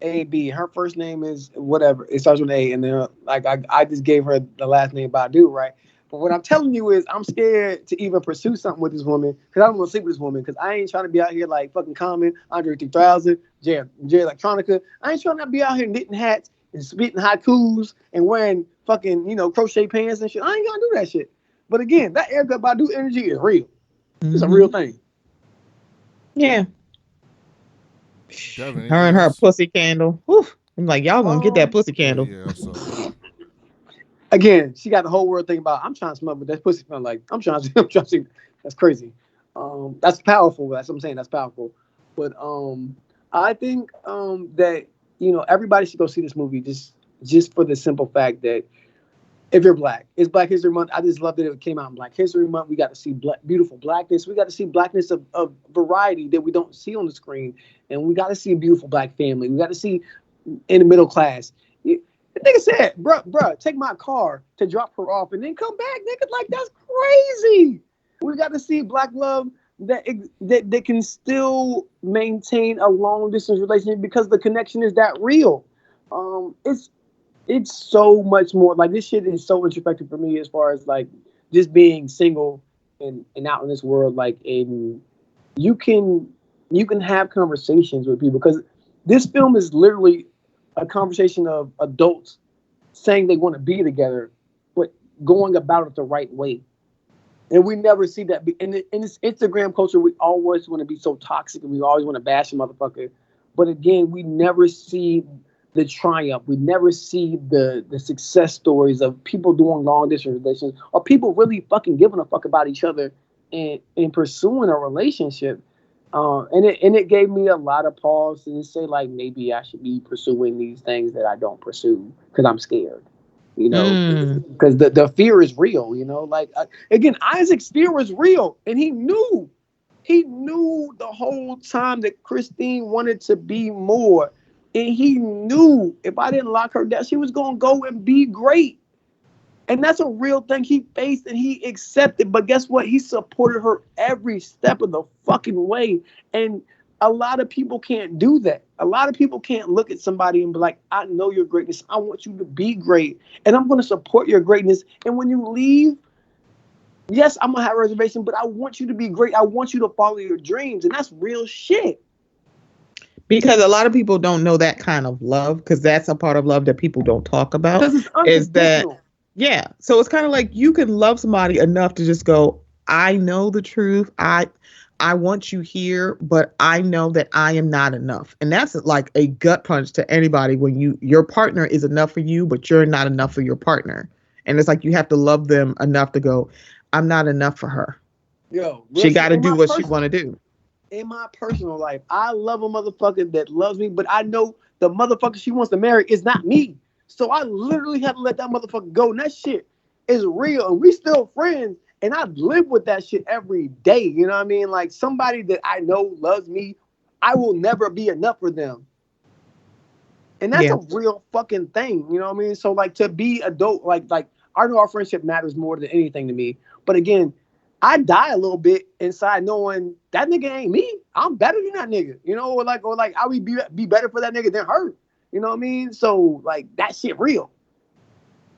AB. Her first name is whatever. It starts with A, and then like I just gave her the last name Badu, right? But what I'm telling you is I'm scared to even pursue something with this woman because I don't want to sleep with this woman because I ain't trying to be out here like fucking Common, Andre 3000, Jay Electronica. I ain't trying to be out here knitting hats and spitting haikus and wearing fucking, you know, crochet pants and shit. I ain't gonna do that shit. But again, that Erykah Badu energy is real. It's a real thing. Yeah. Devin, her and her pussy candle. Oof. I'm like, y'all gonna get that pussy candle. Yeah, Again, she got the whole world thinking about, I'm trying to smell, but that pussy smell like, I'm trying to see. That's crazy. That's powerful. That's what I'm saying. That's powerful. But I think that, you know, everybody should go see this movie just for the simple fact that if you're black, it's Black History Month. I just love that it came out in Black History Month. We got to see beautiful blackness. We got to see blackness of variety that we don't see on the screen. And we got to see a beautiful black family. We got to see in the middle class. The nigga said, bruh, take my car to drop her off and then come back, nigga. Like, that's crazy. We got to see black love that can still maintain a long distance relationship because the connection is that real. It's so much more, like, this shit is so introspective for me as far as like just being single and out in this world. Like, and you can have conversations with people because this film is literally a conversation of adults saying they want to be together, but going about it the right way. And we never see that. In this Instagram culture, we always want to be so toxic and we always want to bash a motherfucker. But again, we never see the triumph. We never see the success stories of people doing long distance relations or people really fucking giving a fuck about each other and pursuing a relationship. And it gave me a lot of pause to say like maybe I should be pursuing these things that I don't pursue because I'm scared, Mm. because the fear is real, like again, Isaac's fear was real, and he knew the whole time that Christine wanted to be more, and he knew if I didn't lock her down, she was gonna go and be great. And that's a real thing he faced and he accepted. But guess what? He supported her every step of the fucking way. And a lot of people can't do that. A lot of people can't look at somebody and be like, I know your greatness. I want you to be great. And I'm going to support your greatness. And when you leave, yes, I'm going to have a reservation, but I want you to be great. I want you to follow your dreams. And that's real shit. Because a lot of people don't know that kind of love, because that's a part of love that people don't talk about. Because it's Is that unconditional. Yeah. So it's kind of like you can love somebody enough to just go, I know the truth. I want you here, but I know that I am not enough. And that's like a gut punch to anybody when your partner is enough for you, but you're not enough for your partner. And it's like you have to love them enough to go, I'm not enough for her. Yo, She got to do what she want to do. In my personal life, I love a motherfucker that loves me, but I know the motherfucker she wants to marry is not me. So I literally have to let that motherfucker go. And that shit is real. And we still friends. And I live with that shit every day. You know what I mean? Like somebody that I know loves me, I will never be enough for them. And that's a real fucking thing. You know what I mean? So like to be adult, like I know our friendship matters more than anything to me. But again, I die a little bit inside knowing that nigga ain't me. I'm better than that nigga. Or I would be better for that nigga than her. You know what I mean? So like that shit real.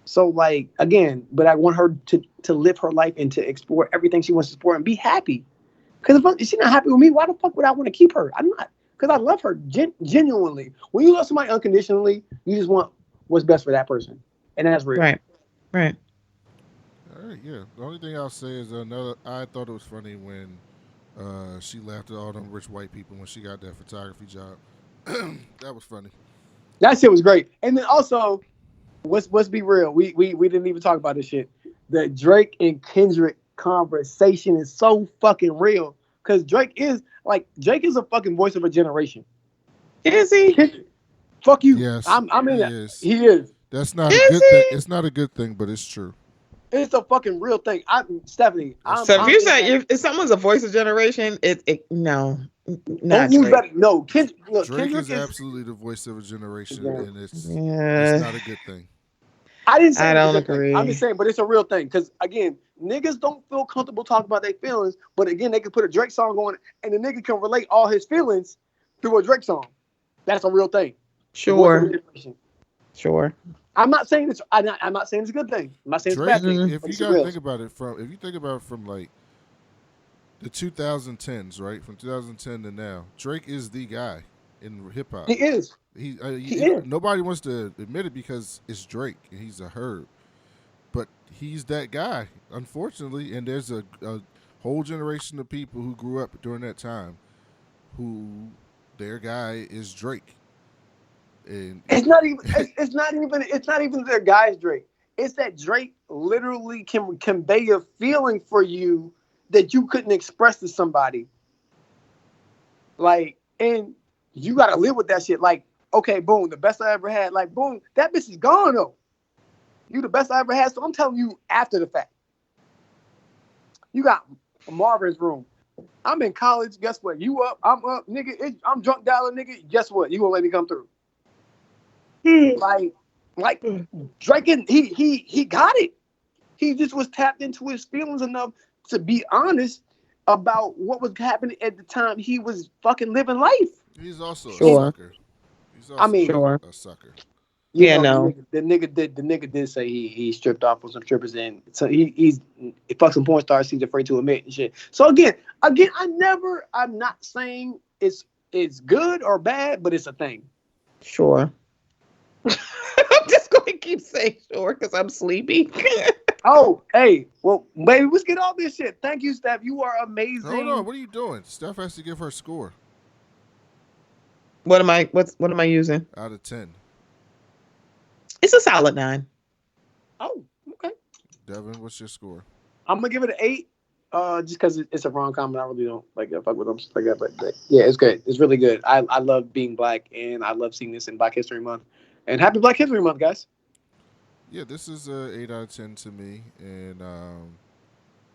So like again, but I want her to live her life and to explore everything she wants to explore and be happy. Because if she's not happy with me, why the fuck would I want to keep her? I'm not, because I love her genuinely. When you love somebody unconditionally, you just want what's best for that person, and that's real. Right. Right. All right, yeah. The only thing I'll say is I thought it was funny when she laughed at all them rich white people when she got that photography job. That was funny. That shit was great. And then also, let's be real. We didn't even talk about this shit. The Drake and Kendrick conversation is so fucking real. Because Drake is a fucking voice of a generation. Is he? Kendrick, fuck you. Yes, I'm in that. is. He is. That's not a Is good thing. he? It's not a good thing, but it's true. It's a fucking real thing. Stephanie. So if you say if someone's a voice of generation, no, not Drake. No, Drake Kendrick is absolutely the voice of a generation, and it's Yeah. not a good thing. I didn't say I it's a don't good thing. agree. I'm just saying, but it's a real thing. Because again, niggas don't feel comfortable talking about their feelings, but again, they can put a Drake song on, and the nigga can relate all his feelings through a Drake song. That's a real thing. Sure. Sure. I'm not saying it's. I'm not saying it's a good thing. I'm not saying it's a Drake, bad thing. if you gotta think about it from like the 2010s, right, from 2010 to now, Drake is the guy in hip hop. He is. He is. Nobody wants to admit it because it's Drake and he's a herb, but he's that guy, unfortunately. And there's a whole generation of people who grew up during that time who their guy is Drake. And It's not even. It's not even their guy's Drake. It's that Drake literally can convey a feeling for you that you couldn't express to somebody. Like, and you gotta live with that shit. Like, okay, boom, the best I ever had. Like, boom, that bitch is gone though. You the best I ever had. So I'm telling you after the fact. You got Marvin's Room. I'm in college. Guess what? You up? I'm up, nigga. I'm drunk dialing, nigga. Guess what? You gonna let me come through? Like Drake, he got it. He just was tapped into his feelings enough to be honest about what was happening at the time he was fucking living life. he's also a Sure. sucker. He's also Sure. a sucker. No. The nigga did say he stripped off with some strippers, and so he fucked some porn stars he's afraid to admit and shit. So again, I'm not saying it's good or bad, but it's a thing. Sure. I'm just going to keep saying sure because I'm sleepy. Oh, hey, well, baby, let's get all this shit. Thank you, Steph. You are amazing. Hold on, what are you doing? Steph has to give her score What am I using? out of 10. It's a solid 9. Oh, okay. Devin, what's your score? I'm gonna give it an 8 Just because it's a rom-com and I really don't like fuck with them stuff like that. But yeah, it's good. It's really good. I love being black and I love seeing this in Black History Month. And happy Black History Month, guys. Yeah, this is a 8 out of 10 to me, and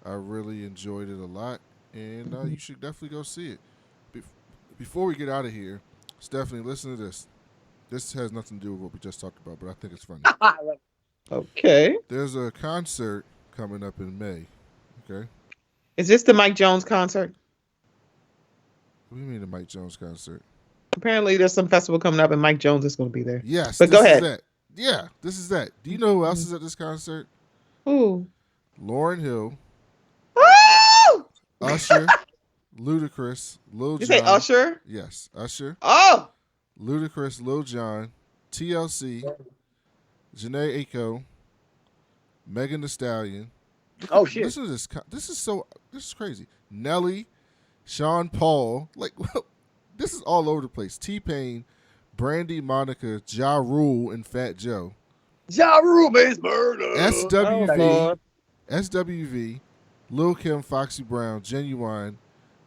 I really enjoyed it a lot. And you should definitely go see it. Be- Before we get out of here, Stephanie, listen to this. This has nothing to do with what we just talked about, but I think it's funny. Okay. There's a concert coming up in May. Okay. Is this the Mike Jones concert? What do you mean the Mike Jones concert? Apparently, there's some festival coming up, and Mike Jones is going to be there. Yes, but go ahead. Is that. Yeah, this is that. Do you know who else is at this concert? Who? Lauryn Hill, Oh! Usher, Ludacris, Lil Jon. You say Usher? Yes, Usher. Oh! Ludacris, Lil Jon, TLC, Janae Aiko, Megan Thee Stallion. Oh shit! Listen to this. This is crazy. Nelly, Sean Paul. Like, this is all over the place. T-Pain, Brandy, Monica, Ja Rule, and Fat Joe. Ja Rule is murder. SWV, Lil Kim, Foxy Brown, Genuine,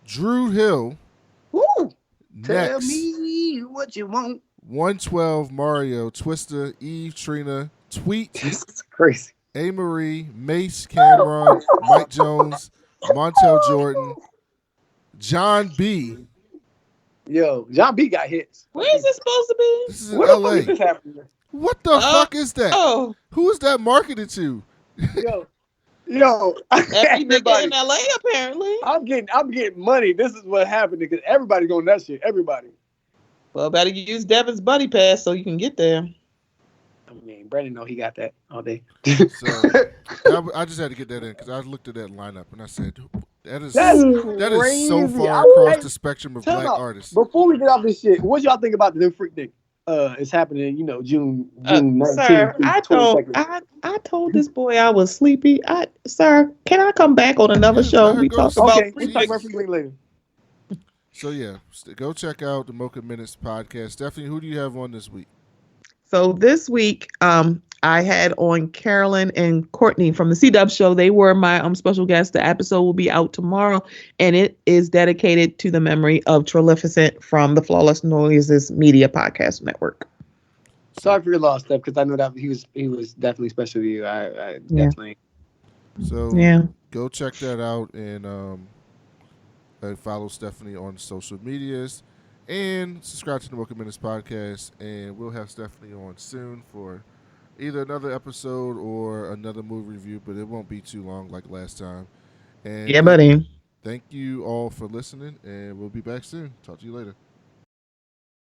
Drew Hill. Woo! Next, Tell me what you want. 112, Mario, Twista, Eve, Trina, Tweet. This is crazy. A. Marie, Mace, Cameron, Mike Jones, Montel Jordan, John B. Yo, John B got hits. Where is this supposed to be? This is in What LA. the fuck is this happening? What the fuck is that? Oh. Who is that marketed to? Yo, Every nigga in LA, apparently. I'm getting money. This is what happened because everybody's going that shit. Everybody. Well, better use Devin's buddy pass so you can get there. I mean, Brandon know he got that all day. So I just had to get that in because I looked at that lineup and I said, that is so far across the spectrum of black artists. Before we get off this shit, what y'all think about the new freak thing? It's happening, June 19th. Sir, I told this boy I was sleepy. Sir, can I come back on another show? We talk about freak later. So yeah, go check out the Mocha Minutes podcast. Stephanie, who do you have on this week? So this week, I had on Carolyn and Courtney from the C-Dub show. They were my special guests. The episode will be out tomorrow, and it is dedicated to the memory of Trilificent from the Flawless Noises Media Podcast Network. Sorry for your loss, Steph, because I know that he was definitely special to you. I definitely. So go check that out and follow Stephanie on social medias. And subscribe to the Mocha Minutes podcast, and we'll have Stephanie on soon for either another episode or another movie review, but it won't be too long like last time. And yeah, buddy. Thank you all for listening, and we'll be back soon. Talk to you later.